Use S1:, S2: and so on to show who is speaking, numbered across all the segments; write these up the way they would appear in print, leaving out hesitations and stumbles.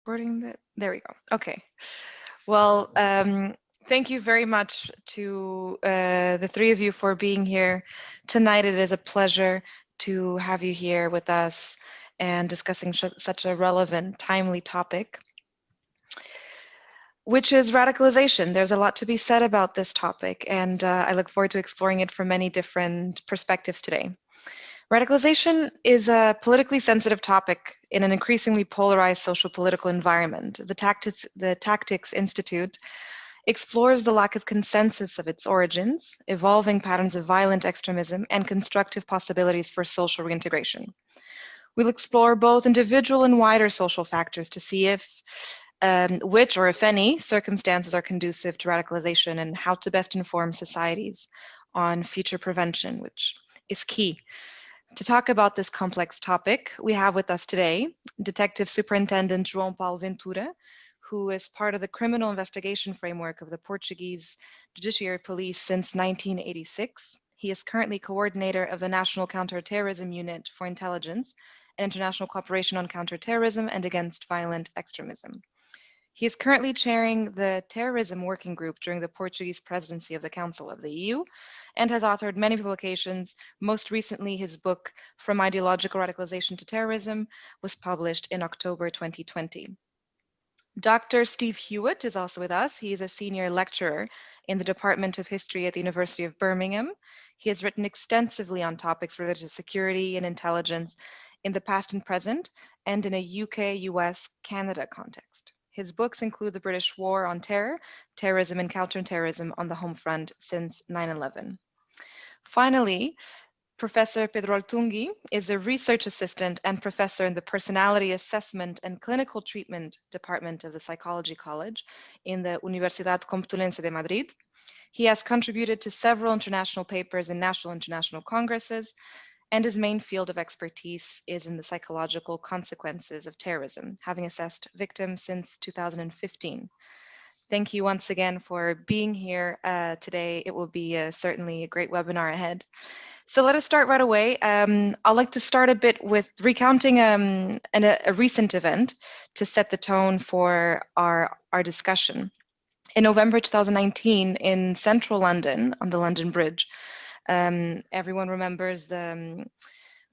S1: Recording that. There we go. Okay. Well, thank you very much to the three of you for being here tonight. It is a pleasure to have you here with us and discussing such a relevant, timely topic, which is radicalization. There's a lot to be said about this topic, and I look forward to exploring it from many different perspectives today. Radicalization is a politically sensitive topic in an increasingly polarized social political environment. The Tactics Institute explores the lack of consensus of its origins, evolving patterns of violent extremism, and constructive possibilities for social reintegration. We'll explore both individual and wider social factors to see if which, or if any, circumstances are conducive to radicalization and how to best inform societies on future prevention, which is key. To talk about this complex topic, we have with us today Detective Superintendent João Paulo Ventura, who is part of the criminal investigation framework of the Portuguese Judiciary Police since 1986. He is currently coordinator of the National Counterterrorism Unit for Intelligence and International Cooperation on Counterterrorism and Against Violent Extremism. He is currently chairing the Terrorism Working Group during the Portuguese presidency of the Council of the EU and has authored many publications. Most recently, his book, From Ideological Radicalization to Terrorism, was published in October 2020. Dr. Steve Hewitt is also with us. He is a senior lecturer in the Department of History at the University of Birmingham. He has written extensively on topics related to security and intelligence in the past and present, and in a UK, US, Canada context. His books include The British War on Terror, Terrorism and Counterterrorism on the Home Front since 9/11. Finally, Professor Pedro Altungi is a research assistant and professor in the Personality Assessment and Clinical Treatment Department of the Psychology College in the Universidad Complutense de Madrid. He has contributed to several international papers in national and international congresses, and his main field of expertise is in the psychological consequences of terrorism, having assessed victims since 2015. Thank you once again for being here today. It will be certainly a great webinar ahead. So let us start right away. I'd like to start a bit with recounting a recent event to set the tone for our discussion. In November 2019, in central London, on the London Bridge, everyone remembers the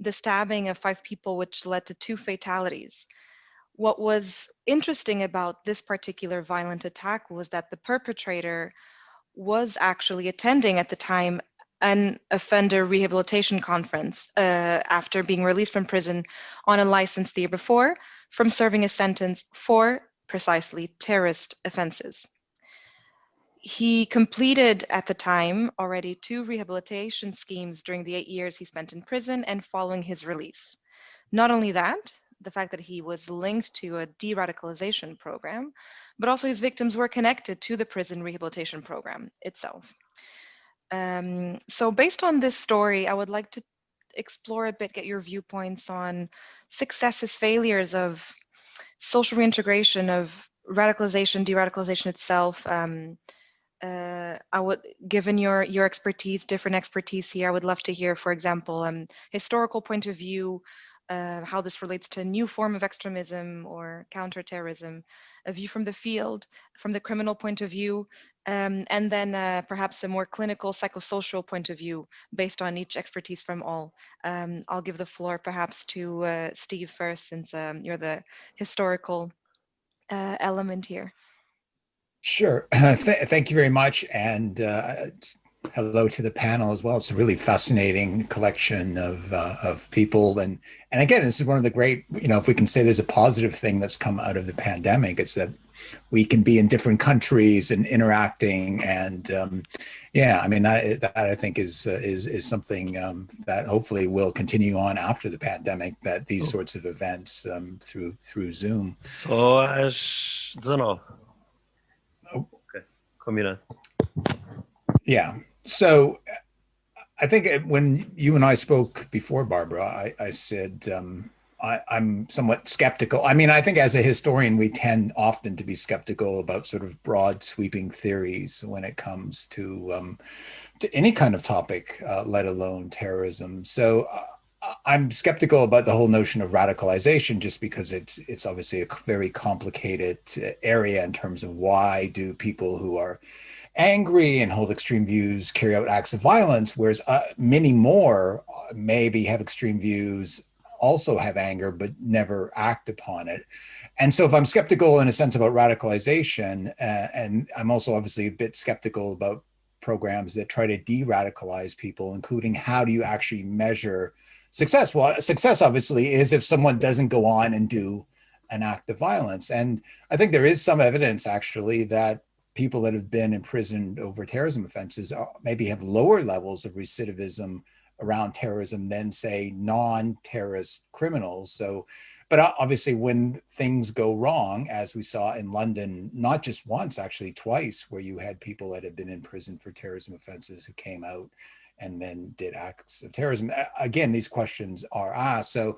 S1: stabbing of 5 people, which led to 2 fatalities. What was interesting about this particular violent attack was that the perpetrator was actually attending at the time an offender rehabilitation conference after being released from prison on a license the year before from serving a sentence for precisely terrorist offenses. He completed at the time already 2 rehabilitation schemes during the 8 years he spent in prison and following his release. Not only that, the fact that he was linked to a de-radicalization program, but also his victims were connected to the prison rehabilitation program itself. So based on this story, I would like to explore a bit, get your viewpoints on successes, failures of social reintegration, of radicalization, de-radicalization itself. I would, given your expertise, different expertise here, I would love to hear, for example, historical point of view, how this relates to a new form of extremism or counterterrorism, a view from the field, from the criminal point of view, and then perhaps a more clinical psychosocial point of view based on each expertise from all. I'll give the floor perhaps to Steve first, since you're the historical element here.
S2: Sure. Thank you very much. And hello to the panel as well. It's a really fascinating collection of people. And again, this is one of the great, if we can say there's a positive thing that's come out of the pandemic, it's that we can be in different countries and interacting. And yeah, I mean, that I think is something that hopefully will continue on after the pandemic, that these sorts of events through Zoom.
S3: Só às 19. Okay, combinado.
S2: Yeah. So I think when you and I spoke before, Barbara, I said I'm somewhat skeptical. I mean, I think as a historian, we tend often to be skeptical about sort of broad sweeping theories when it comes to any kind of topic, let alone terrorism. So I'm skeptical about the whole notion of radicalization just because it's obviously a very complicated area in terms of why do people who are angry and hold extreme views carry out acts of violence, whereas many more maybe have extreme views, also have anger, but never act upon it. And so if I'm skeptical in a sense about radicalization, and I'm also obviously a bit skeptical about programs that try to de-radicalize people, including how do you actually measure success? Well, success obviously is if someone doesn't go on and do an act of violence. And I think there is some evidence actually that people that have been imprisoned over terrorism offenses maybe have lower levels of recidivism around terrorism than say non-terrorist criminals. So, but obviously when things go wrong, as we saw in London, not just once, actually twice, where you had people that had been in prison for terrorism offenses who came out and then did acts of terrorism. Again, these questions are asked. So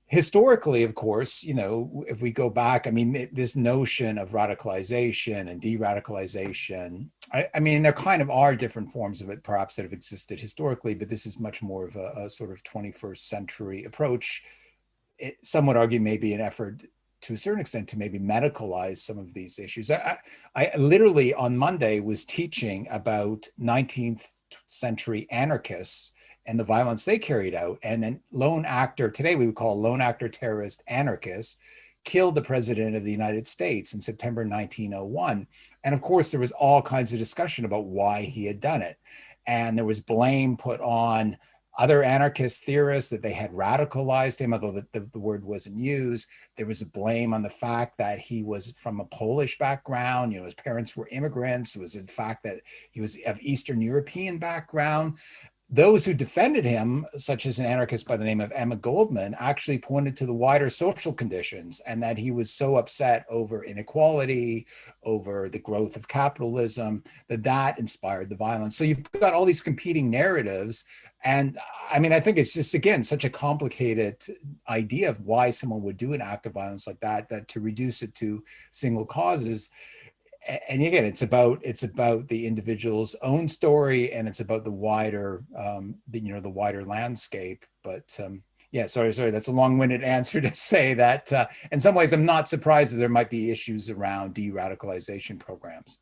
S2: historically, of course, you know, if we go back, I mean, this notion of radicalization and de-radicalization, I mean, there kind of are different forms of it, perhaps, that have existed historically, but this is much more of a sort of 21st century approach. Some would argue maybe an effort to a certain extent to maybe medicalize some of these issues. I literally on Monday was teaching about 19th century anarchists and the violence they carried out. And a lone actor, today we would call a lone actor terrorist anarchist, killed the president of the United States in September 1901. And of course, there was all kinds of discussion about why he had done it. And there was blame put on other anarchist theorists that they had radicalized him, although the word wasn't used. There was a blame on the fact that he was from a Polish background. You know, his parents were immigrants. It was the fact that he was of Eastern European background. Those who defended him, such as an anarchist by the name of Emma Goldman, actually pointed to the wider social conditions and that he was so upset over inequality, over the growth of capitalism, that inspired the violence. So you've got all these competing narratives. And I mean, I think it's just, again, such a complicated idea of why someone would do an act of violence like that, that to reduce it to single causes. And again, it's about the individual's own story, and it's about the wider, the wider landscape. But yeah, sorry, that's a long-winded answer to say that. In some ways, I'm not surprised that there might be issues around de-radicalization programs.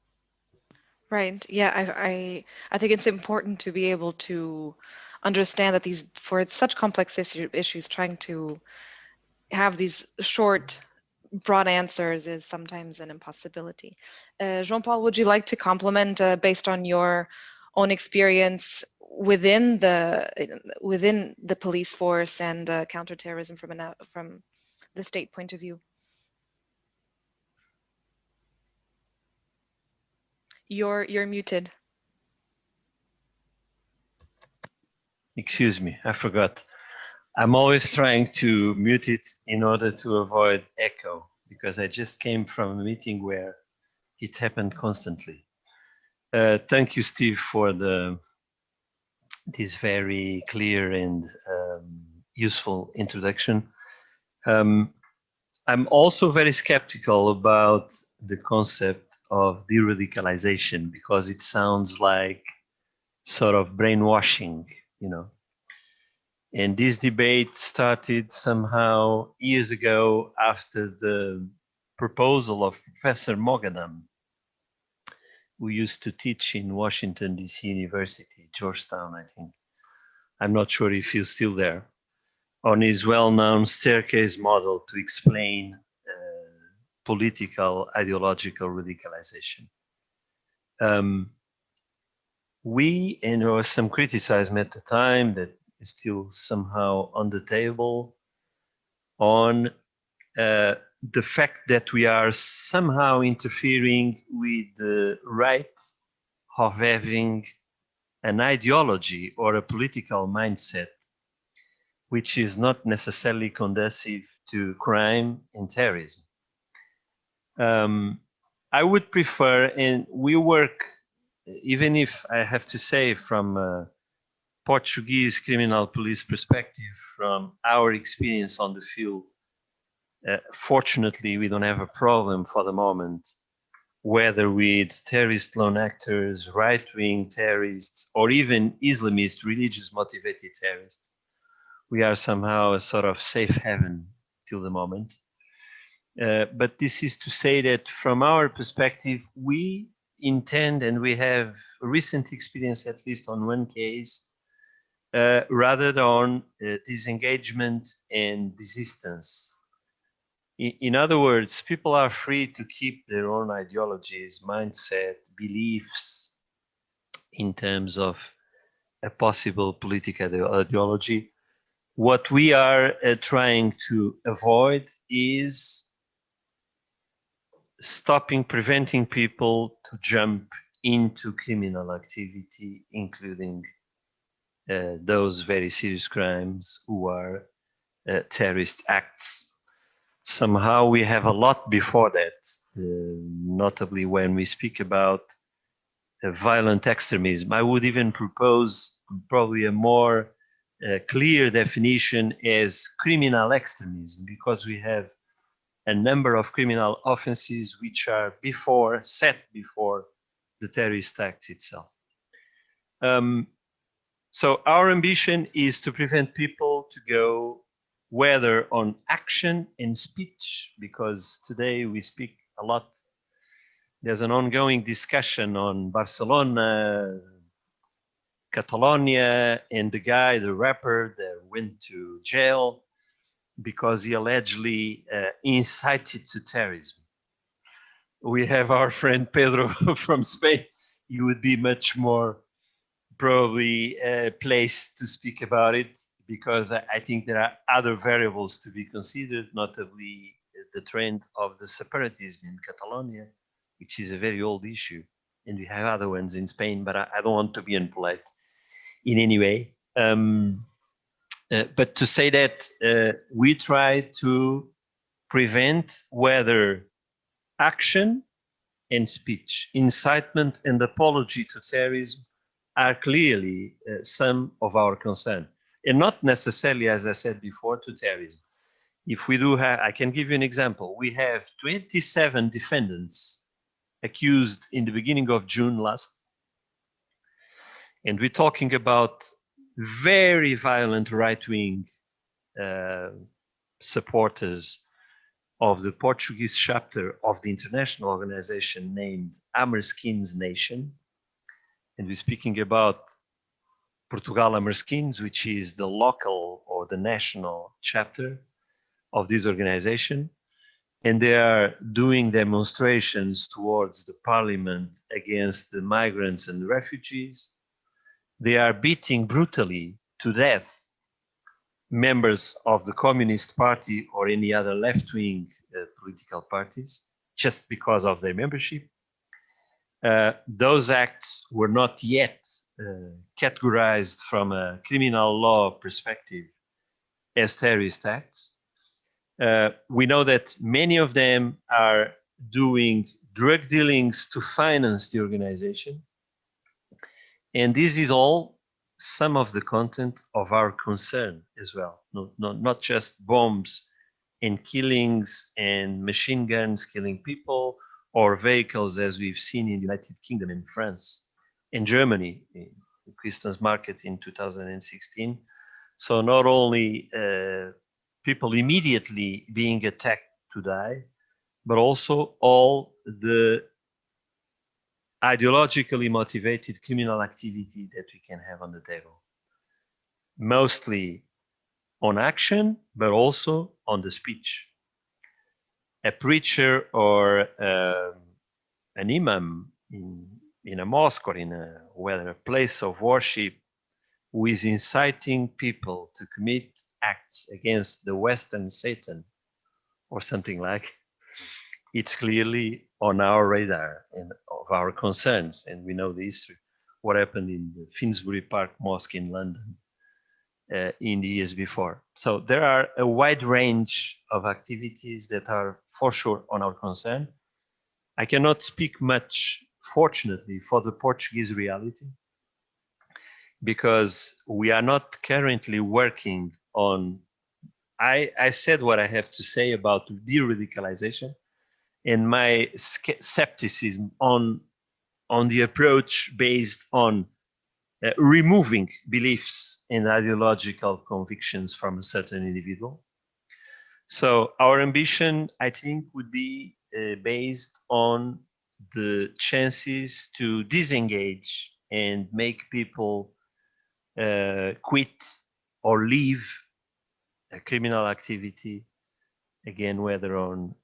S1: Right. Yeah, I think it's important to be able to understand that for such complex issues, trying to have these short, broad answers is sometimes an impossibility. Jean-Paul, would you like to comment based on your own experience within the police force and counterterrorism from the state point of view? You're muted.
S3: Excuse me, I forgot. I'm always trying to mute it in order to avoid echo, because I just came from a meeting where it happened constantly. Thank you, Steve, for this very clear and useful introduction. I'm also very skeptical about the concept of de-radicalization, because it sounds like sort of brainwashing, you know. And this debate started somehow years ago after the proposal of Professor Moghadam, who used to teach in Washington, D.C. University, Georgetown, I think. I'm not sure if he's still there, on his well-known staircase model to explain political, ideological radicalization. And there was some criticism at the time that is still somehow on the table on the fact that we are somehow interfering with the right of having an ideology or a political mindset which is not necessarily conducive to crime and terrorism. I would prefer, and we work, even if I have to say from a Portuguese criminal police perspective, from our experience on the field, fortunately, we don't have a problem for the moment, whether with terrorist lone actors, right-wing terrorists, or even Islamist religious motivated terrorists. we are somehow a sort of safe haven till the moment. But this is to say that from our perspective, we intend, and we have recent experience, at least on one case, rather on disengagement and desistance. In other words, people are free to keep their own ideologies, mindset, beliefs in terms of a possible political ideology. What we are trying to avoid is preventing people to jump into criminal activity, including those very serious crimes who are terrorist acts. Somehow we have a lot before that, notably when we speak about violent extremism. I would even propose probably a more clear definition as criminal extremism, because we have a number of criminal offenses which are set before the terrorist act itself. So our ambition is to prevent people to go whether on action and speech, because today we speak a lot. There's an ongoing discussion on Barcelona, Catalonia, and the rapper that went to jail because he allegedly incited to terrorism. We have our friend Pedro from Spain. He would be much more probably placed to speak about it, because I think there are other variables to be considered, notably the trend of the separatism in Catalonia, which is a very old issue, and we have other ones in Spain, but I don't want to be impolite in any way. But to say that we try to prevent whether action and speech, incitement and apology to terrorism are clearly some of our concern, and not necessarily, as I said before, to terrorism. If we do have, I can give you an example. We have 27 defendants accused in the beginning of June last, and we're talking about very violent right-wing supporters of the Portuguese chapter of the international organization named Amerskins Nation. And we're speaking about Portugal Amerskins, which is the local or the national chapter of this organization. And they are doing demonstrations towards the parliament against the migrants and refugees. They are beating brutally to death members of the Communist Party or any other left-wing political parties just because of their membership. Those acts were not yet categorized from a criminal law perspective as terrorist acts. We know that many of them are doing drug dealings to finance the organization. And this is all some of the content of our concern as well. Not just bombs and killings and machine guns killing people, or vehicles as we've seen in the United Kingdom and France and Germany, in Christmas market in 2016. So not only people immediately being attacked to die, but also all the ideologically motivated criminal activity that we can have on the table. Mostly on action, but also on the speech. A preacher or an imam in a mosque or in a place of worship who is inciting people to commit acts against the Western Satan or something like, it's clearly on our radar and of our concerns. And we know the history, what happened in the Finsbury Park Mosque in London in the years before. So there are a wide range of activities that are for sure on our concern. I cannot speak much, fortunately, for the Portuguese reality, because we are not currently working on, I said what I have to say about de-radicalization and my skepticism on the approach based on removing beliefs and ideological convictions from a certain individual. So our ambition, I think, would be based on the chances to disengage and make people quit or leave a criminal activity, again, whether on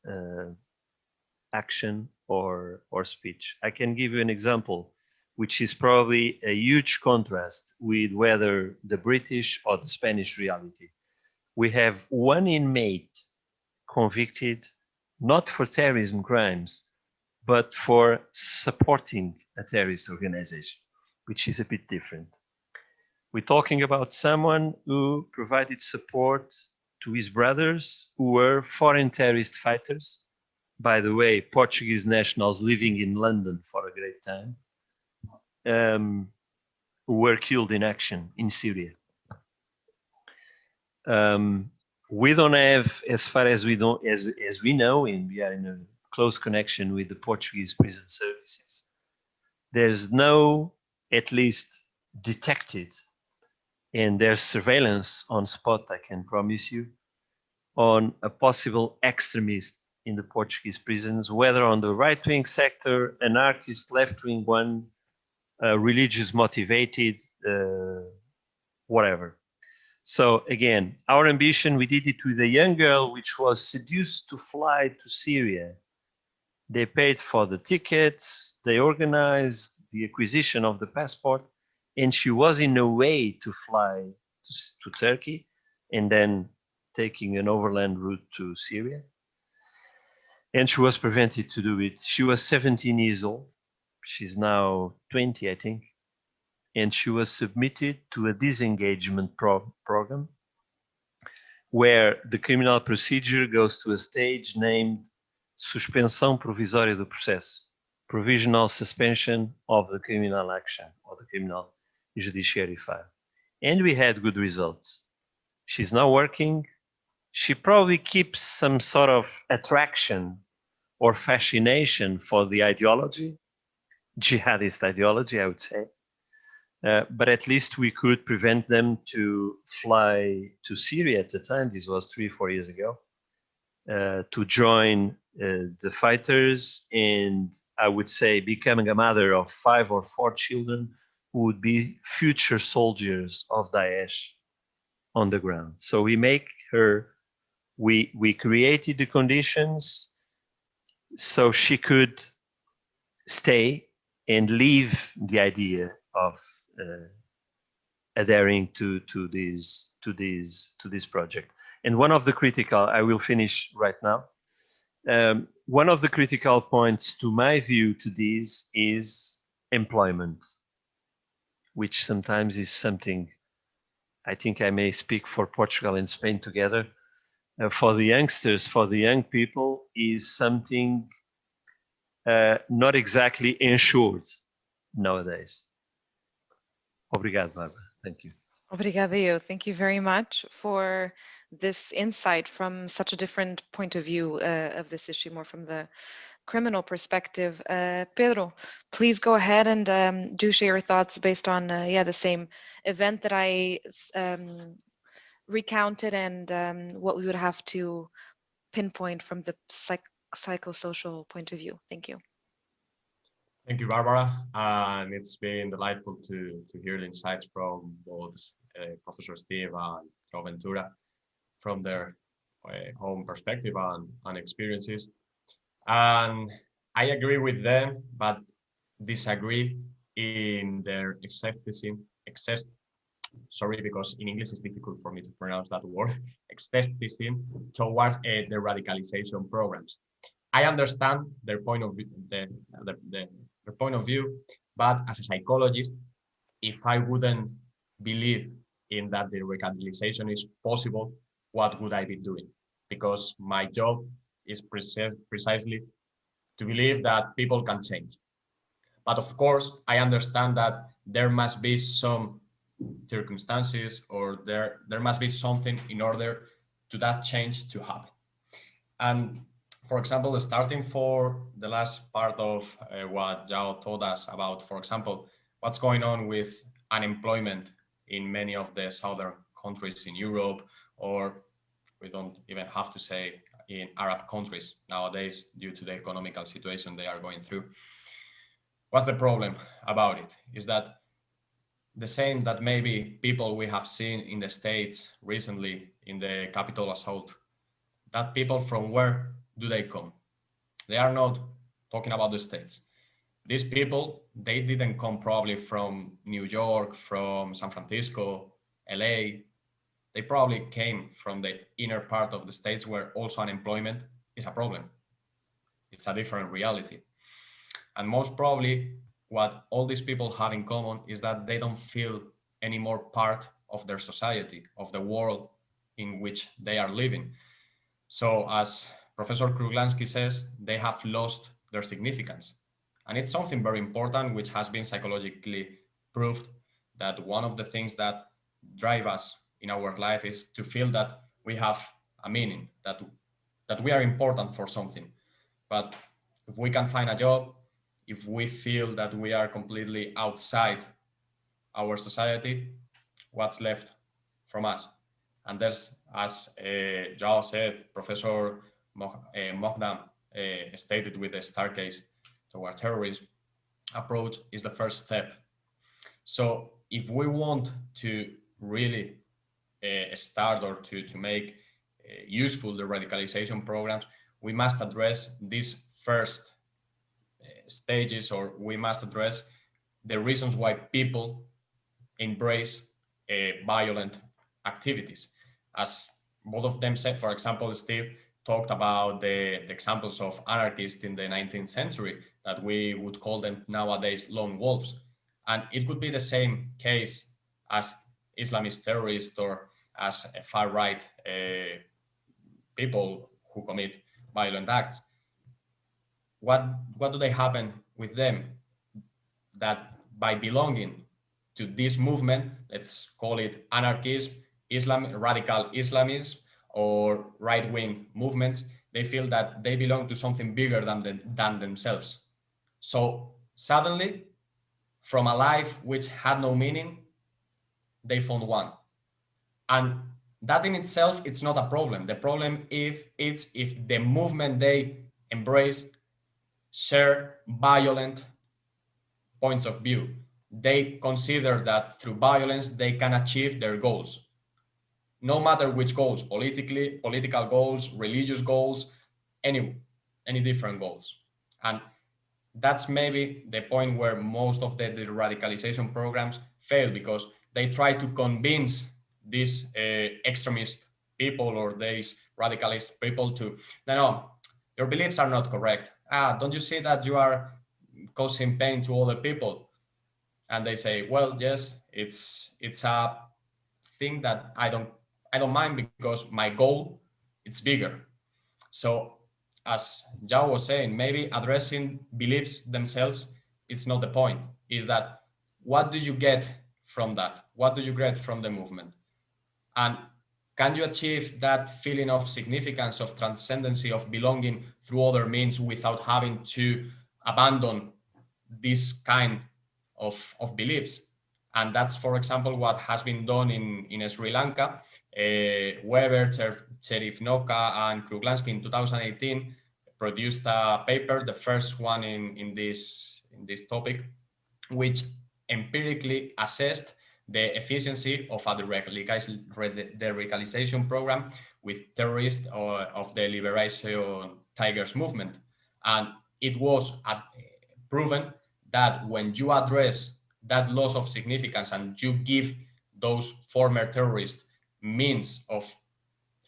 S3: action or speech. I can give you an example, which is probably a huge contrast with whether the British or the Spanish reality. We have one inmate convicted not for terrorism crimes, but for supporting a terrorist organization, which is a bit different. We're talking about someone who provided support to his brothers who were foreign terrorist fighters. By the way, Portuguese nationals living in London for a great time, who were killed in action in Syria. We don't have, as far as we don't, as we know, and we are in a close connection with the Portuguese prison services. There's no, at least detected, and there's surveillance on spot, I can promise you, on a possible extremist in the Portuguese prisons, whether on the right-wing sector, anarchist, left-wing one, religious motivated, whatever. So again, our ambition, we did it with a young girl which was seduced to fly to Syria. They paid for the tickets, they organized the acquisition of the passport, and she was in a way to fly to Turkey and then taking an overland route to Syria. And she was prevented to do it. She was 17 years old. She's now 20, I think. And she was submitted to a disengagement program where the criminal procedure goes to a stage named suspensão provisória do processo, provisional suspension of the criminal action or the criminal judiciary file. And we had good results. She's now working. She probably keeps some sort of attraction or fascination for the ideology, jihadist ideology, I would say. But at least we could prevent them to fly to Syria at the time. This was 3-4 years ago, to join the fighters, and I would say becoming a mother of 5 or 4 children who would be future soldiers of Daesh on the ground. So we make her, we created the conditions so she could stay and leave the idea of adhering to this project. And one of the critical, I will finish right now. One of the critical points to my view to this is employment, which sometimes is something, I think I may speak for Portugal and Spain together, for the youngsters, for the young people, is something not exactly ensured nowadays. Obrigado, Barbara. Thank you.
S1: Obrigada eu. Thank you very much for this insight from such a different point of view of this issue, more from the criminal perspective. Pedro, please go ahead and do share your thoughts based on the same event that I recounted and what we would have to pinpoint from the psychosocial point of view. Thank you.
S4: Thank you, Barbara. And it's been delightful to hear the insights from both Professor Steve and João Ventura from their home perspective and experiences. And I agree with them, but disagree in their skepticism, sorry, because in English it's difficult for me to pronounce that word, skepticism towards the radicalization programs. I understand their point of view, their point of view, but as a psychologist, if I wouldn't believe in that the radicalization is possible, what would I be doing? Because my job is precisely to believe that people can change. But of course, I understand that there must be some circumstances or there must be something in order to that change to happen. And for example, starting for the last part of what João told us about, for example, what's going on with unemployment in many of the southern countries in Europe, or we don't even have to say in Arab countries nowadays due to the economical situation they are going through. What's the problem about it? Is that the same that maybe people we have seen in the States recently in the Capitol assault, that people from where do they come? They are not talking about the States. These people, they didn't come probably from New York, from San Francisco, LA. They probably came from the inner part of the States where also unemployment is a problem. It's a different reality. And most probably what all these people have in common is that they don't feel any more part of their society, of the world in which they are living. So as Professor Kruglanski says, they have lost their significance. And it's something very important, which has been psychologically proved, that one of the things that drive us in our life is to feel that we have a meaning, that we are important for something. But if we can find a job, if we feel that we are completely outside our society, what's left from us? And there's, as Zhao said, Professor Mohdam stated with the staircase toward terrorism approach is the first step. So if we want to really start or to make useful the radicalization programs, we must address these first stages, or we must address the reasons why people embrace violent activities. As both of them said, for example, Steve talked about the examples of anarchists in the 19th century, that we would call them nowadays lone wolves. And it could be the same case as Islamist terrorists or as far-right people who commit violent acts. What do they happen with them? That by belonging to this movement, let's call it anarchism, Islam, radical Islamism, or right-wing movements, they feel that they belong to something bigger than themselves. So suddenly, from a life which had no meaning, they found one. And that in itself, it's not a problem. The problem is if the movement they embrace share violent points of view. They consider that through violence, they can achieve their goals. No matter which goals, political goals, religious goals, any different goals. And that's maybe the point where most of the radicalization programs fail, because they try to convince these extremist people or these radicalist people to, no, your beliefs are not correct. Don't you see that you are causing pain to other people? And they say, well, yes, it's a thing that I don't mind, because my goal, it's bigger. So as Zhao was saying, maybe addressing beliefs themselves is not the point. Is that what do you get from that? What do you get from the movement? And can you achieve that feeling of significance, of transcendency, of belonging through other means without having to abandon this kind of beliefs? And that's, for example, what has been done in Sri Lanka. Weber, Cherivnoka, and Kruglanski in 2018 produced a paper, the first one in this topic, which empirically assessed the efficiency of a de-radicalization program with terrorists of the Liberation Tigers movement. And it was proven that when you address that loss of significance and you give those former terrorists means of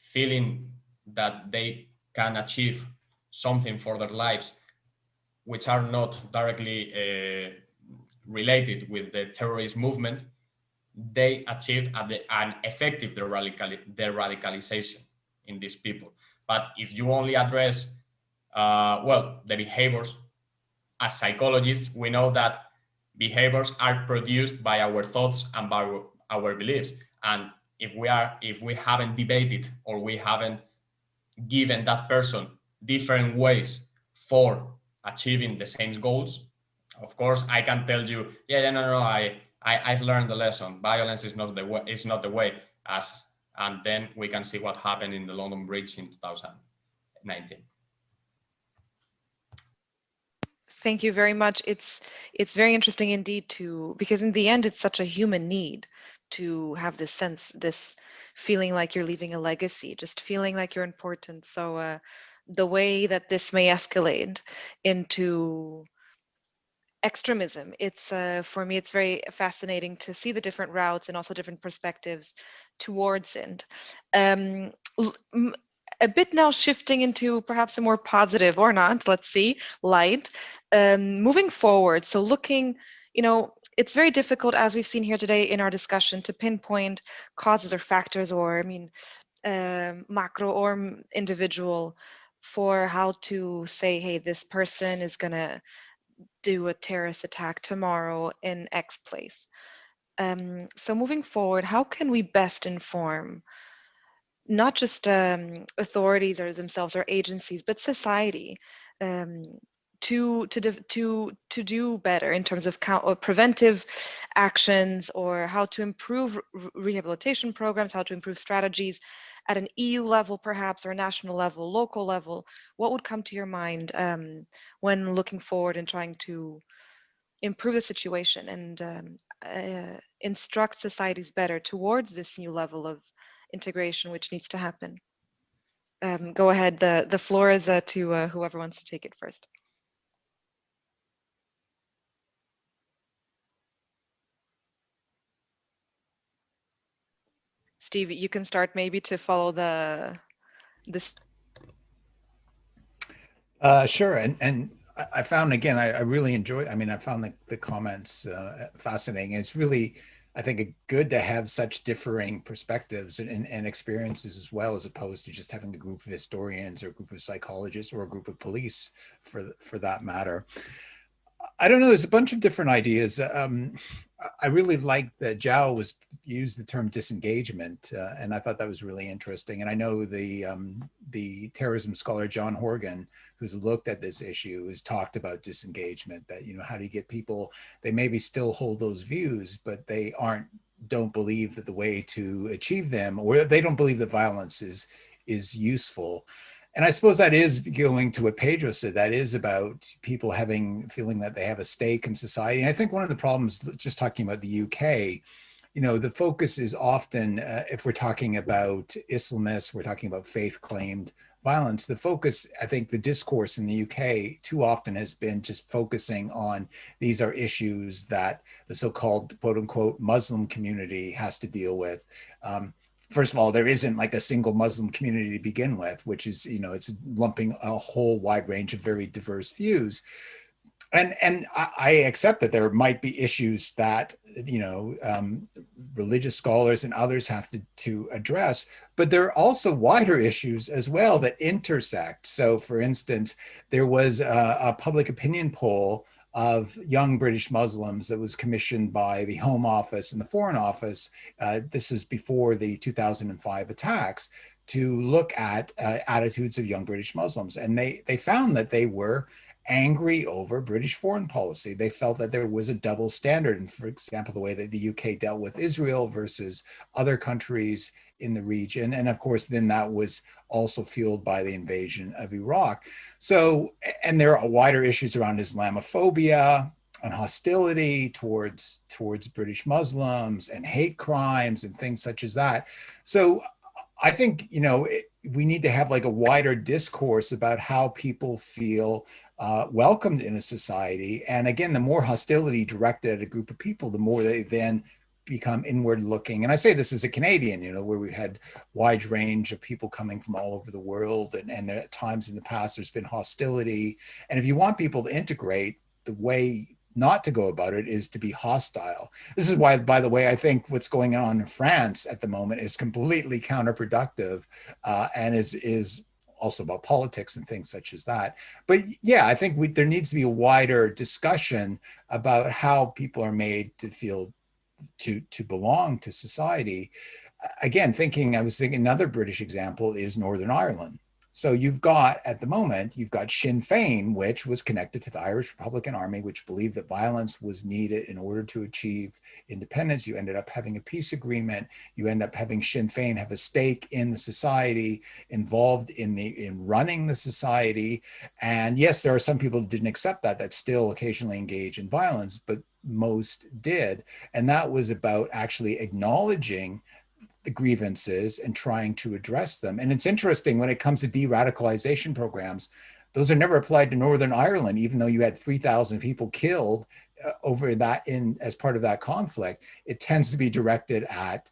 S4: feeling that they can achieve something for their lives, which are not directly related with the terrorist movement, they achieved an effective de-radicalization in these people. But if you only address, the behaviors, as psychologists, we know that behaviors are produced by our thoughts and by our beliefs. And if we haven't debated, or we haven't given that person different ways for achieving the same goals, of course, I can tell you, no, I've learned the lesson. Violence is not the way. Is not the way. And then we can see what happened in the London Bridge in 2019.
S1: Thank you very much. It's very interesting indeed because in the end it's such a human need to have this sense, this feeling like you're leaving a legacy, just feeling like you're important. So the way that this may escalate into extremism, it's for me it's very fascinating to see the different routes and also different perspectives towards it. Um, a bit now shifting into perhaps a more positive, or not, let's see, light, moving forward. So looking, it's very difficult, as we've seen here today in our discussion, to pinpoint causes or factors, or macro or individual, for how to say, hey, this person is gonna do a terrorist attack tomorrow in X place. So moving forward, how can we best inform not just authorities or themselves or agencies, but society, um, to do better in terms of preventive actions, or how to improve rehabilitation programs, how to improve strategies at an EU level, perhaps, or a national level, local level? What would come to your mind when looking forward and trying to improve the situation and instruct societies better towards this new level of integration which needs to happen? Go ahead. The floor is to whoever wants to take it first. Steve, you can start maybe to follow this.
S2: Sure. And I found, again, I really enjoyed, I found the comments fascinating. And it's really, I think, good to have such differing perspectives and experiences as well, as opposed to just having a group of historians or a group of psychologists or a group of police for that matter. I don't know, there's a bunch of different ideas. I really liked that Zhao used the term disengagement, and I thought that was really interesting. And I know the terrorism scholar John Horgan, who's looked at this issue, has talked about disengagement. That, how do you get people? They maybe still hold those views, but they don't believe that the way to achieve them, or they don't believe that violence is useful. And I suppose that is going to what Pedro said. That is about people feeling that they have a stake in society. And I think one of the problems, just talking about the UK, the focus is often, if we're talking about Islamists, we're talking about faith-claimed violence. The focus, I think, the discourse in the UK too often has been just focusing on these are issues that the so-called quote-unquote Muslim community has to deal with. First of all, there isn't like a single Muslim community to begin with, which is, it's lumping a whole wide range of very diverse views. And I accept that there might be issues that, religious scholars and others have to address, but there are also wider issues as well that intersect. So, for instance, there was a public opinion poll of young British Muslims that was commissioned by the Home Office and the Foreign Office. This is before the 2005 attacks, to look at attitudes of young British Muslims. And they found that they were angry over British foreign policy. They felt that there was a double standard. And for example, the way that the UK dealt with Israel versus other countries in the region. And of course, then that was also fueled by the invasion of Iraq. So, and there are wider issues around Islamophobia and hostility towards British Muslims and hate crimes and things such as that. So I think, we need to have like a wider discourse about how people feel welcomed in a society. And again, the more hostility directed at a group of people, the more they then become inward looking. And I say this as a Canadian, where we've had wide range of people coming from all over the world. And there, at times in the past, there's been hostility. And if you want people to integrate, the way not to go about it is to be hostile. This is why, by the way, I think what's going on in France at the moment is completely counterproductive and is also about politics and things such as that. But yeah, I think there needs to be a wider discussion about how people are made to feel to belong to society. Again, I was thinking another British example is Northern Ireland. So you've got, at the moment, you've got Sinn Féin, which was connected to the Irish Republican Army, which believed that violence was needed in order to achieve independence. You ended up having a peace agreement. You end up having Sinn Féin have a stake in the society, involved in running the society. And yes, there are some people that didn't accept that still occasionally engage in violence, but most did. And that was about actually acknowledging the grievances and trying to address them. And it's interesting when it comes to de-radicalization programs, those are never applied to Northern Ireland, even though you had 3,000 people killed over that as part of that conflict. It tends to be directed at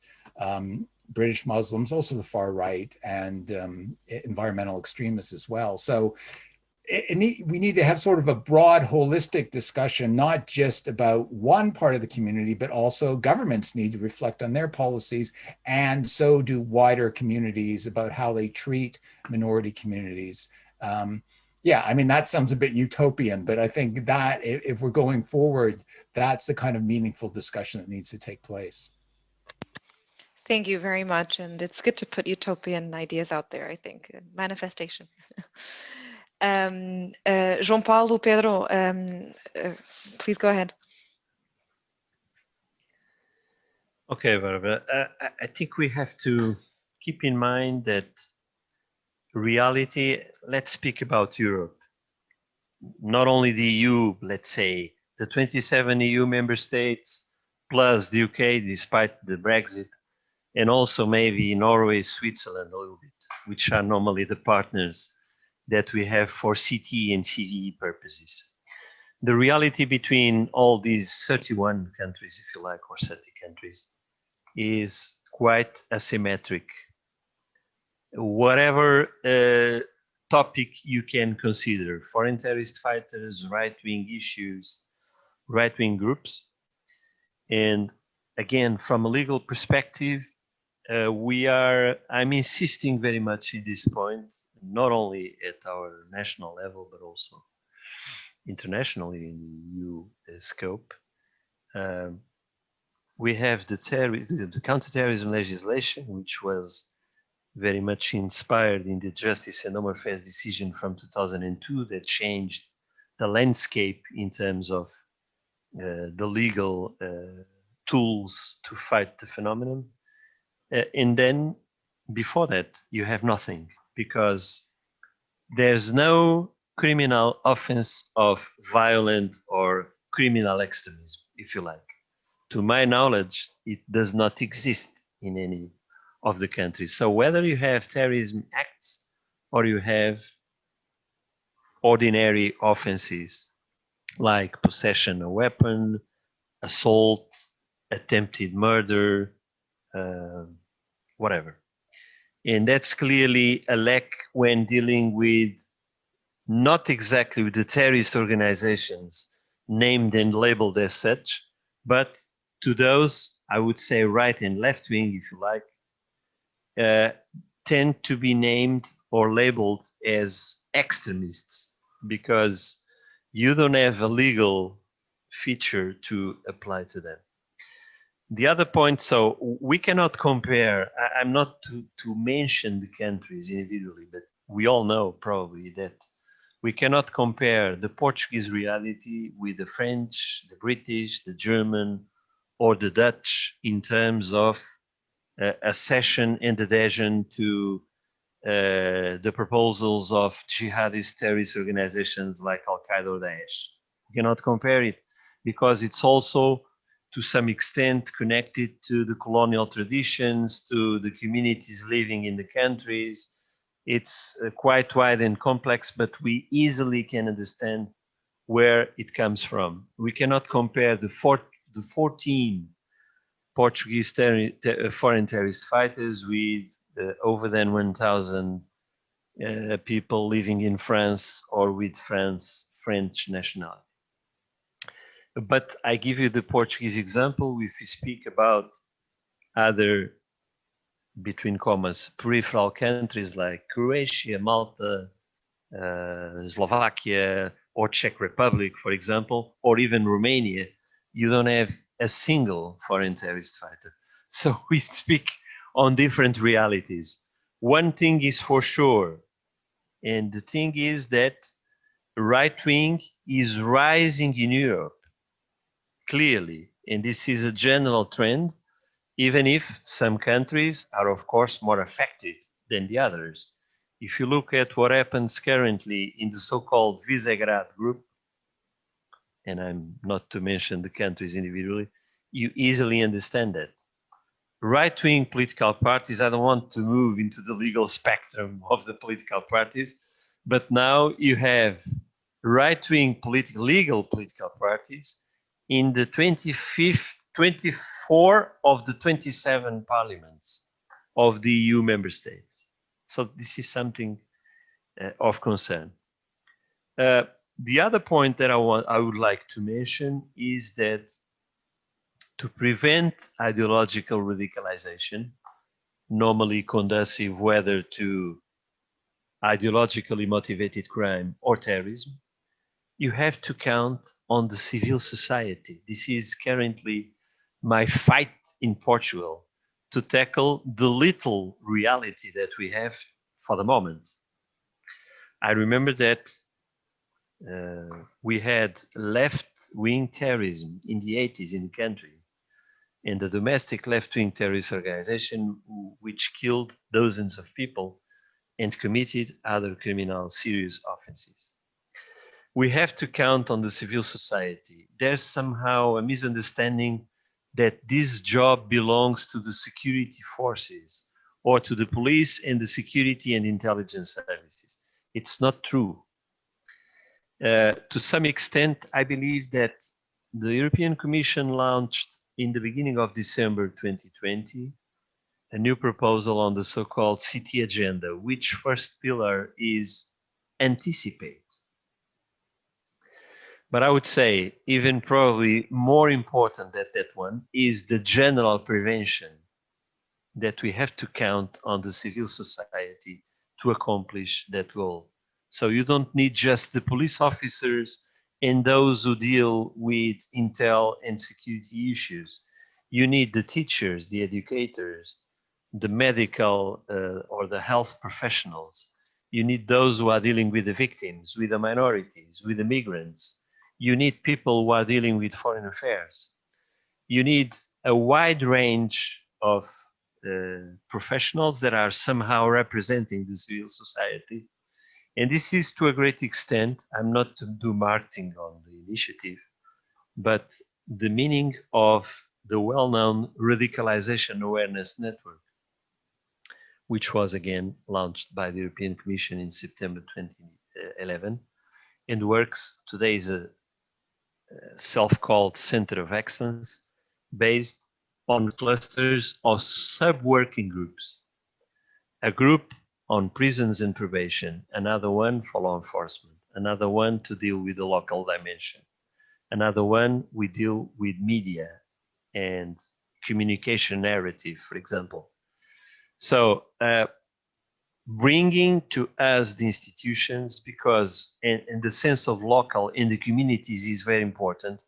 S2: British Muslims, also the far right, and environmental extremists as well. So we need to have sort of a broad, holistic discussion, not just about one part of the community, but also governments need to reflect on their policies, and so do wider communities about how they treat minority communities. Yeah, I mean, that sounds a bit utopian, but I think that if we're going forward, that's the kind of meaningful discussion that needs to take place.
S1: Thank you very much. And it's good to put utopian ideas out there, I think. Manifestation. João Paulo, Pedro, please go ahead.
S3: Okay, Barbara. I think we have to keep in mind that reality, let's speak about Europe. Not only the EU, let's say, the 27 EU member states, plus the UK, despite the Brexit, and also maybe Norway, Switzerland a little bit, which are normally the partners that we have for CT and CVE purposes. The reality between all these 31 countries, if you like, or 30 countries, is quite asymmetric. Whatever topic you can consider, foreign terrorist fighters, right-wing issues, right-wing groups, and again, from a legal perspective, I'm insisting very much in this point, not only at our national level, but also internationally in the EU scope. We have the counterterrorism legislation, which was very much inspired in the Justice and Home Affairs decision from 2002 that changed the landscape in terms of the legal tools to fight the phenomenon. And then before that, you have nothing, because there's no criminal offense of violent or criminal extremism, if you like. To my knowledge, it does not exist in any of the countries. So whether you have terrorism acts or you have ordinary offenses like possession of a weapon, assault, attempted murder, whatever. And that's clearly a lack when dealing with not exactly with the terrorist organizations named and labeled as such, but to those, I would say right and left wing, if you like, tend to be named or labeled as extremists because you don't have a legal feature to apply to them. The other point, so we cannot compare, I'm not to mention the countries individually, but we all know probably that we cannot compare the Portuguese reality with the French, the British, the German, or the Dutch in terms of accession and adhesion to the proposals of jihadist terrorist organizations like Al-Qaeda or Daesh. You cannot compare it because it's also to some extent connected to the colonial traditions, to the communities living in the countries. It's quite wide and complex, but we easily can understand where it comes from. We cannot compare the 14 Portuguese foreign terrorist fighters with over than 1,000 people living in France or with French nationality. But I give you the Portuguese example. If we speak about other, between commas, peripheral countries like Croatia, Malta, Slovakia, or Czech Republic, for example, or even Romania, you don't have a single foreign terrorist fighter. So we speak on different realities. One thing is for sure, And the thing is that right wing is rising in Europe, clearly. And this is a general trend, even if some countries are, of course, more effective than the others. If you look at what happens currently in the so-called Visegrad group, and I'm not to mention the countries individually, you easily understand that. Right-wing political parties, I don't want to move into the legal spectrum of the political parties, but now you have right-wing legal political parties in the 24 of the 27 parliaments of the EU member states. So this is something of concern. The other point that I would like to mention is that to prevent ideological radicalization, normally conducive whether to ideologically motivated crime or terrorism, you have to count on the civil society. This is currently my fight in Portugal to tackle the little reality that we have for the moment. I remember that we had left-wing terrorism in the 80s in the country, and the domestic left-wing terrorist organization which killed dozens of people and committed other criminal serious offenses. We have to count on the civil society. There's somehow a misunderstanding that this job belongs to the security forces or to the police and the security and intelligence services. It's not true. To some extent, I believe that the European Commission launched in the beginning of December 2020 a new proposal on the so-called city agenda, which first pillar is anticipate. But I would say even probably more important than that one is the general prevention, that we have to count on the civil society to accomplish that goal. So you don't need just the police officers and those who deal with intel and security issues. You need the teachers, the educators, the medical or the health professionals. You need those who are dealing with the victims, with the minorities, with the migrants. You need people who are dealing with foreign affairs. You need a wide range of professionals that are somehow representing the civil society. And this is to a great extent, I'm not to do marketing on the initiative, but the meaning of the well-known Radicalization Awareness Network, which was again launched by the European Commission in September 2011 and works today as a self-called Center of Excellence based on clusters of sub-working groups. A group on prisons and probation, another one for law enforcement, another one to deal with the local dimension, another one we deal with media and communication narrative, for example. So bringing to us the institutions, because in the sense of local in the communities is very important,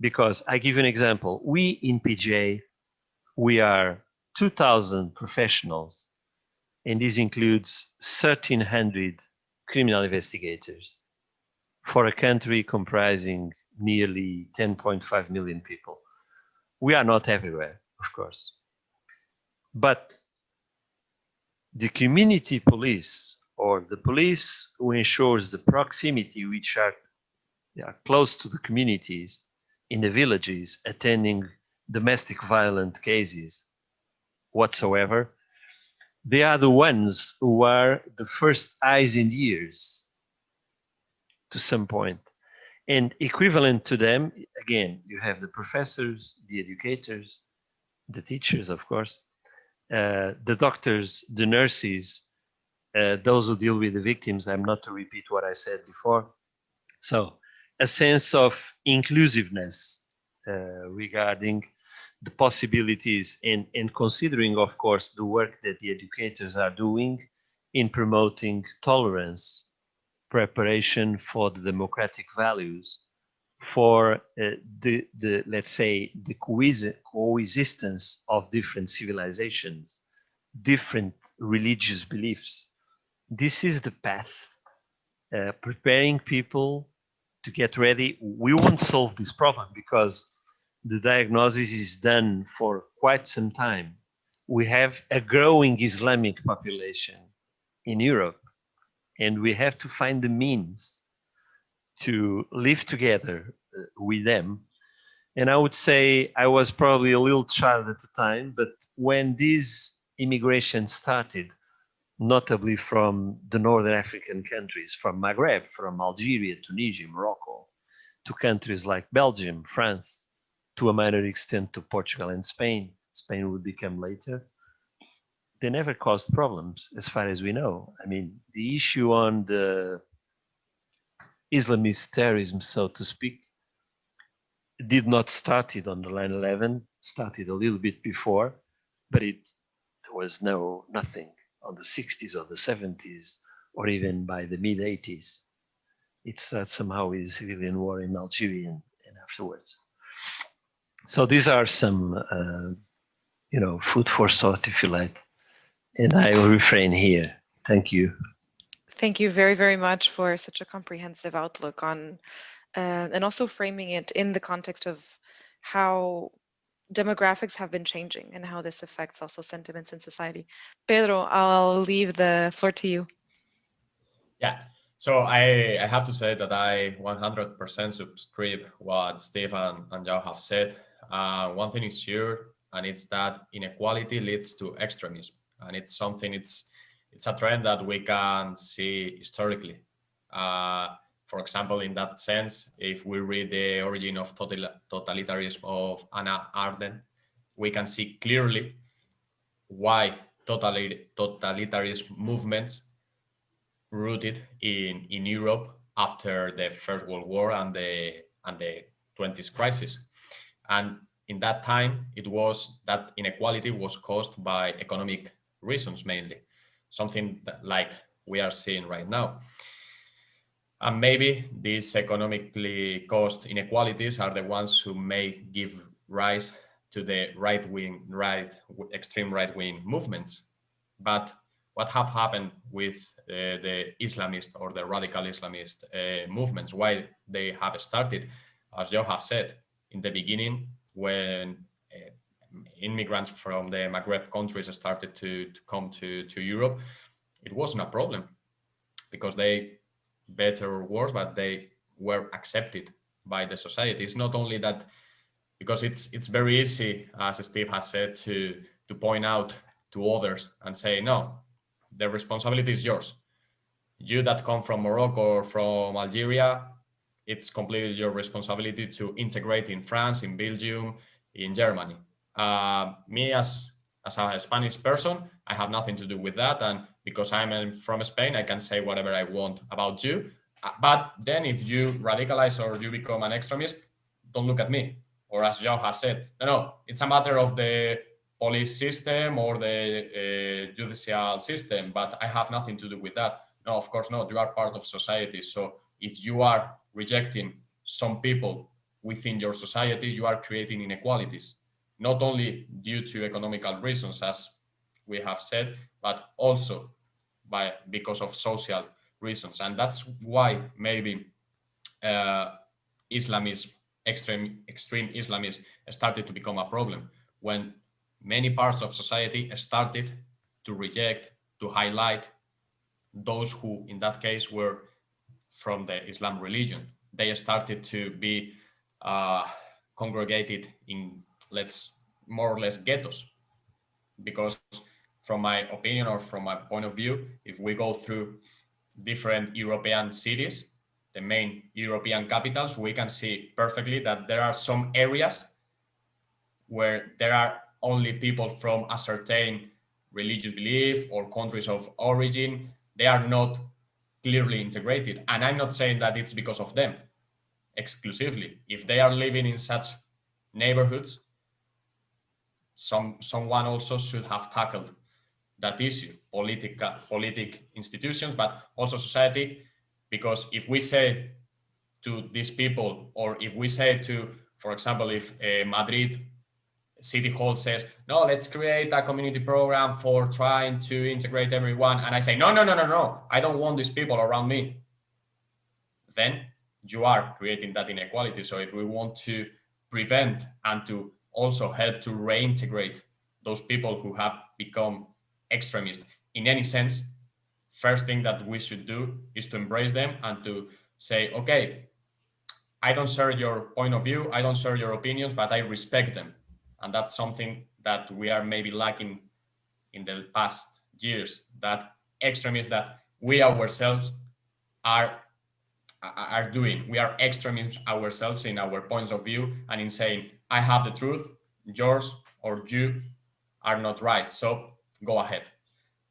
S3: because I give you an example. We in PJ, we are 2,000 professionals, and this includes 1,300 criminal investigators for a country comprising nearly 10.5 million people. We are not everywhere, of course, but the community police, or the police who ensures the proximity, which are close to the communities in the villages, attending domestic violent cases whatsoever, they are the ones who are the first eyes and ears to some point. And equivalent to them, again, you have the professors, the educators, the teachers, of course, the doctors, the nurses, those who deal with the victims. I'm not to repeat what I said before. So a sense of inclusiveness regarding the possibilities and considering, of course, the work that the educators are doing in promoting tolerance, preparation for the democratic values, for let's say, the coexistence of different civilizations, different religious beliefs. this is the path, preparing people to get ready. We won't solve this problem because the diagnosis is done for quite some time. We have a growing Islamic population in Europe, and we have to find the means to live together with them. And I would say I was probably a little child at the time, but when this immigration started, notably from the Northern African countries, from Maghreb, from Algeria, Tunisia, Morocco, to countries like Belgium, France, to a minor extent to Portugal and Spain. Spain would become later. They never caused problems, as far as we know. I mean, the issue on the Islamist terrorism, so to speak, did not started on the 9/11, started a little bit before, but there was nothing on the 60s or the 70s or even by the mid 80s. It started somehow with the civilian war in Algeria and afterwards. So these are some, food for thought, if you like. And I will refrain here. Thank you.
S1: Thank you very, very much for such a comprehensive outlook on, and also framing it in the context of how demographics have been changing and how this affects also sentiments in society. Pedro, I'll leave the floor to you.
S4: Yeah, so I have to say that I 100% subscribe what Steve and Joe have said. One thing is sure, and it's that inequality leads to extremism, and it's something. It's a trend that we can see historically. For example, in that sense, if we read The Origin of Totalitarianism of Hannah Arendt, we can see clearly why totalitarian movements rooted in Europe after the First World War and the 20s crisis. And in that time, it was that inequality was caused by economic reasons mainly, something like we are seeing right now. And maybe these economically caused inequalities are the ones who may give rise to the extreme right-wing movements. But what have happened with the Islamist or the radical Islamist movements, why they have started, as you have said, in the beginning, when immigrants from the Maghreb countries started to come to Europe, it wasn't a problem because they, better or worse, but they were accepted by the society. It's not only that, because it's very easy, as Steve has said, to point out to others and say, no, the responsibility is yours. You that come from Morocco or from Algeria, it's completely your responsibility to integrate in France, in Belgium, in Germany. Me as a Spanish person, I have nothing to do with that. And because I'm from Spain, I can say whatever I want about you. But then if you radicalize or you become an extremist, don't look at me. Or as Joe has said, no, it's a matter of the police system or the judicial system, but I have nothing to do with that. No, of course not. You are part of society. So if you are rejecting some people within your society, you are creating inequalities, not only due to economical reasons, as we have said, but also because of social reasons. And that's why maybe Islamism, extreme Islamism, started to become a problem when many parts of society started to reject, to highlight those who, in that case, were from the Islam religion. They started to be congregated in, let's more or less, ghettos. Because from my opinion or from my point of view, if we go through different European cities, the main European capitals, we can see perfectly that there are some areas where there are only people from a certain religious belief or countries of origin. They are not clearly integrated. And I'm not saying that it's because of them exclusively. If they are living in such neighborhoods, someone also should have tackled that issue, politic institutions, but also society. Because if we say to these people, or if we say to, for example, if Madrid city hall says, no, let's create a community program for trying to integrate everyone. And I say, no, I don't want these people around me. Then you are creating that inequality. So if we want to prevent and to also help to reintegrate those people who have become extremists in any sense, first thing that we should do is to embrace them and to say, okay, I don't share your point of view, I don't share your opinions, but I respect them. And that's something that we are maybe lacking in the past years, that extremists that we ourselves are doing. We are extremists ourselves in our points of view and in saying, I have the truth, yours or you are not right, so go ahead.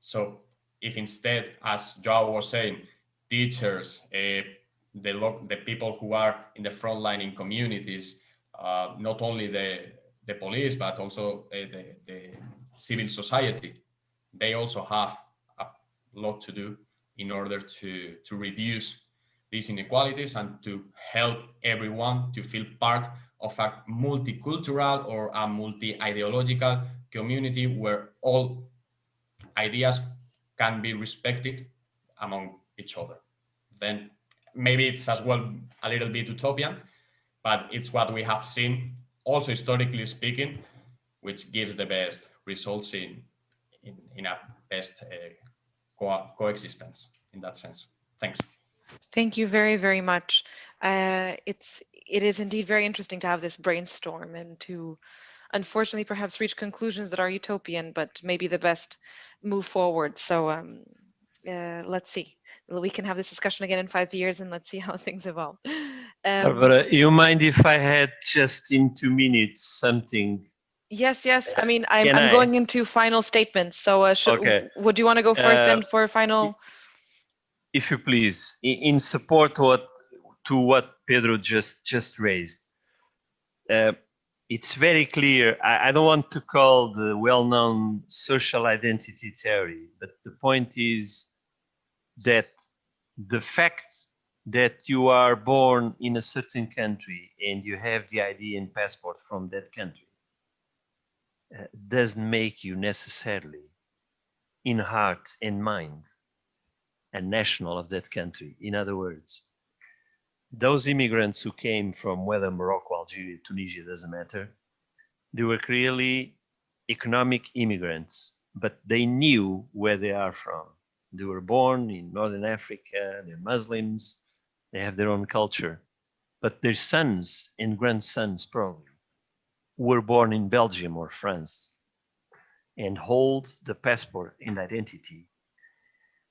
S4: So if instead, as Joao was saying, teachers, the people who are in the front line in communities, not only the police, but also the civil society, they also have a lot to do in order to reduce these inequalities and to help everyone to feel part of a multicultural or a multi-ideological community where all ideas can be respected among each other. Then maybe it's as well a little bit utopian, but it's what we have seen, also historically speaking, which gives the best results in a best coexistence in that sense. Thanks.
S1: Thank you very, very much. It is indeed very interesting to have this brainstorm and to, unfortunately, perhaps reach conclusions that are utopian, but maybe the best move forward. So let's see. We can have this discussion again in 5 years, and let's see how things evolve.
S3: Barbara, you mind if I had just in 2 minutes something?
S1: Yes. I mean, I'm
S3: Can I?
S1: going into final statements. So
S3: Okay.
S1: would you want to go first then for final?
S3: If you please, in support to what Pedro just raised. It's very clear. I don't want to call the well-known social identity theory, but the point is that the fact that you are born in a certain country and you have the ID and passport from that country doesn't make you necessarily, in heart and mind, a national of that country. In other words, those immigrants who came from whether Morocco, Algeria, Tunisia, doesn't matter, they were clearly economic immigrants, but they knew where they are from. They were born in Northern Africa, they're Muslims, they have their own culture. But their sons and grandsons probably were born in Belgium or France and hold the passport and identity.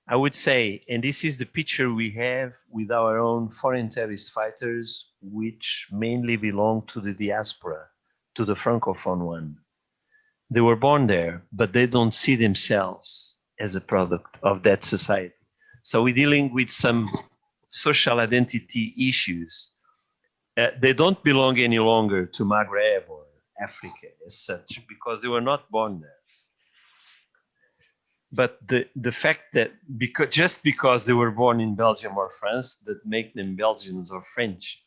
S3: I would say, and this is the picture we have with our own foreign terrorist fighters, which mainly belong to the diaspora, to the Francophone one. They were born there, but they don't see themselves as a product of that society. So we're dealing with some social identity issues. They don't belong any longer to Maghreb or Africa as such, because they were not born there. But the fact that just because they were born in Belgium or France, that make them Belgians or French,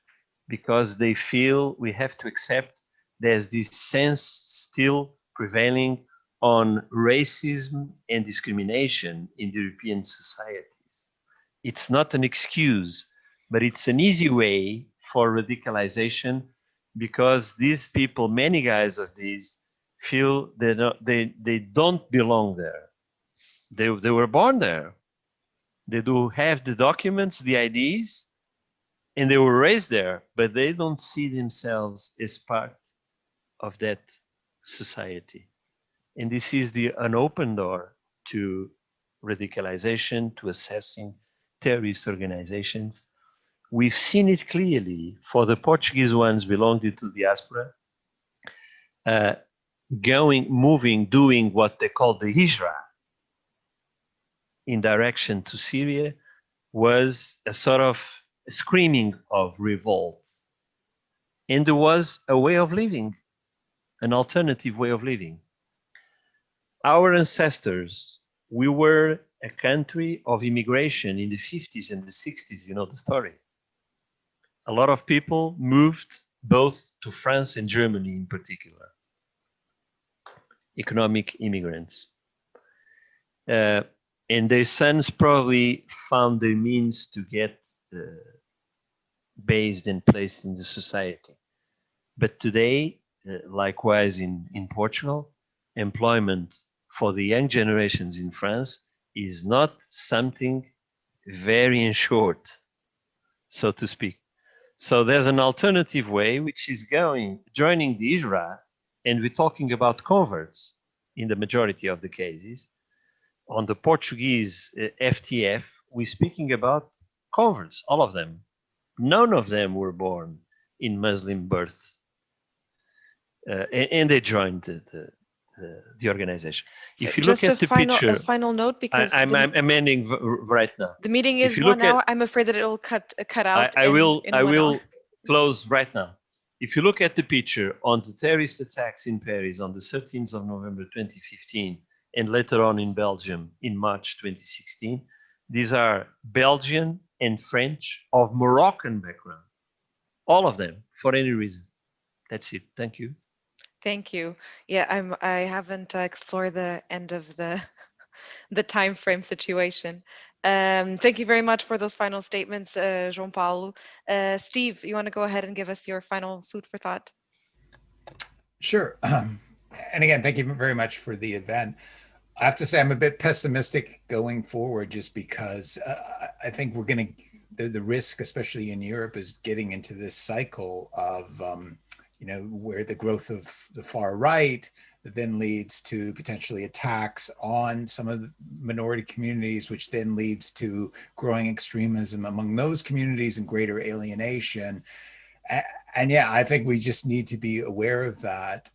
S3: because they feel we have to accept there's this sense still prevailing on racism and discrimination in the European societies. It's not an excuse, but it's an easy way for radicalization, because these people, many guys of these, feel they don't belong there. They were born there. They do have the documents, the IDs, and they were raised there, but they don't see themselves as part of that society. And this is an open door to radicalization, to assessing terrorist organizations. We've seen it clearly for the Portuguese ones belonging to the diaspora, doing what they call the hijra, in direction to Syria, was a sort of screaming of revolt. And there was a way of living, an alternative way of living. Our ancestors, we were a country of immigration in the 50s and the 60s, you know the story. A lot of people moved both to France and Germany in particular. economic immigrants. And their sons probably found the means to get based and placed in the society. But today, likewise in Portugal, employment for the young generations in France is not something very ensured, so to speak. So there's an alternative way, which is joining the ISRA, and we're talking about converts in the majority of the cases. On the Portuguese FTF, we're speaking about converts, all of them. None of them were born in Muslim births, and they joined the organization.
S1: So
S3: if you look at the picture,
S1: a final note, because
S3: I'm ending right now.
S1: The meeting is 1 hour. I'm afraid that it'll cut out.
S3: I will
S1: in 1 hour.
S3: close right now. If you look at the picture on the terrorist attacks in Paris on the 13th of November 2015, and later on in Belgium in March 2016, these are Belgian and French of Moroccan background. All of them, for any reason. That's it. Thank you.
S1: Thank you. Yeah, I haven't explored the end of the the time frame situation. Thank you very much for those final statements, João Paulo. Steve, you want to go ahead and give us your final food for thought?
S2: Sure. And again, thank you very much for the event. I have to say I'm a bit pessimistic going forward, just because I think we're going to, the risk, especially in Europe, is getting into this cycle of, where the growth of the far right then leads to potentially attacks on some of the minority communities, which then leads to growing extremism among those communities and greater alienation. And yeah, I think we just need to be aware of that,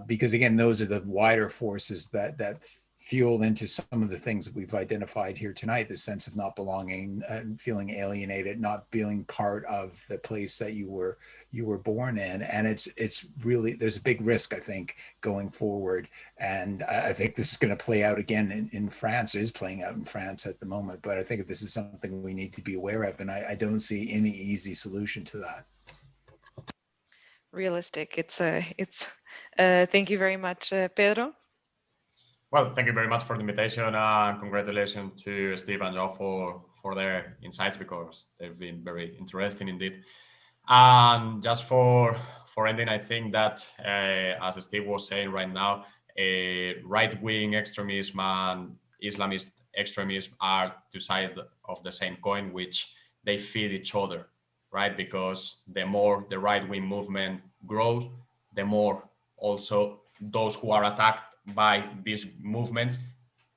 S2: because again, those are the wider forces that fuel into some of the things that we've identified here tonight, the sense of not belonging, feeling alienated, not feeling part of the place that you were born in. And it's really, there's a big risk, I think, going forward. And I think this is going to play out again in France. It is playing out in France at the moment, but I think this is something we need to be aware of. And I don't see any easy solution to that.
S1: Realistic. Thank you very much, Pedro.
S4: Well, thank you very much for the invitation. Congratulations to Steve and Joe for their insights, because they've been very interesting indeed. And just for ending, I think that as Steve was saying right now, right-wing extremism and Islamist extremism are two sides of the same coin, which they feed each other, right? Because the more the right-wing movement grows, the more also those who are attacked by these movements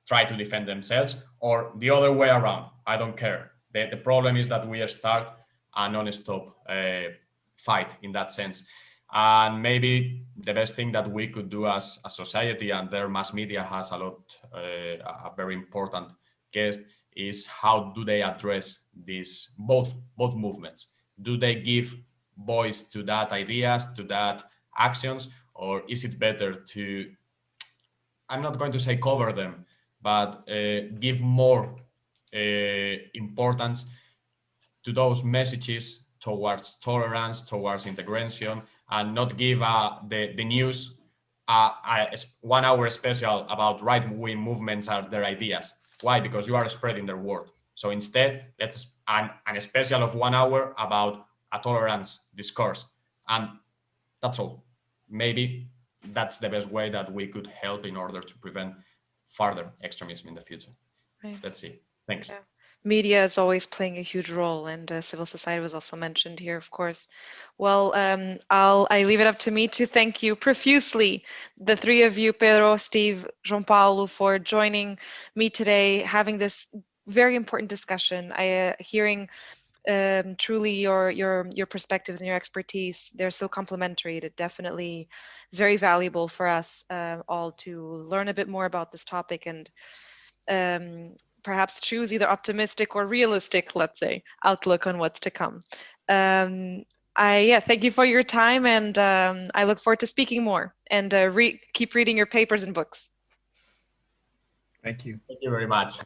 S4: try to defend themselves, or the other way around. I don't care. The problem is that we start a non-stop fight in that sense. And maybe the best thing that we could do as a society, and their mass media has a very important guest, is how do they address these both movements? Do they give voice to that ideas, to that actions, or is it better to, I'm not going to say cover them, but give more importance to those messages towards tolerance, towards integration, and not give the news a 1 hour special about right-wing movements and their ideas. Why? Because you are spreading their word. So instead, let's a special of 1 hour about a tolerance discourse. And that's all. Maybe that's the best way that we could help in order to prevent further extremism in the future. Right. Let's see. Thanks.
S1: Yeah. Media is always playing a huge role, and civil society was also mentioned here, of course. Well, I leave it up to me to thank you profusely, the three of you, Pedro, Steve, João Paulo, for joining me today, having this very important discussion. Hearing truly your perspectives and your expertise, they're so complementary. It definitely is very valuable for us all to learn a bit more about this topic, and perhaps choose either optimistic or realistic, let's say, outlook on what's to come. Thank you for your time, and I look forward to speaking more, and keep reading your papers and books.
S2: Thank you.
S4: Thank you very much.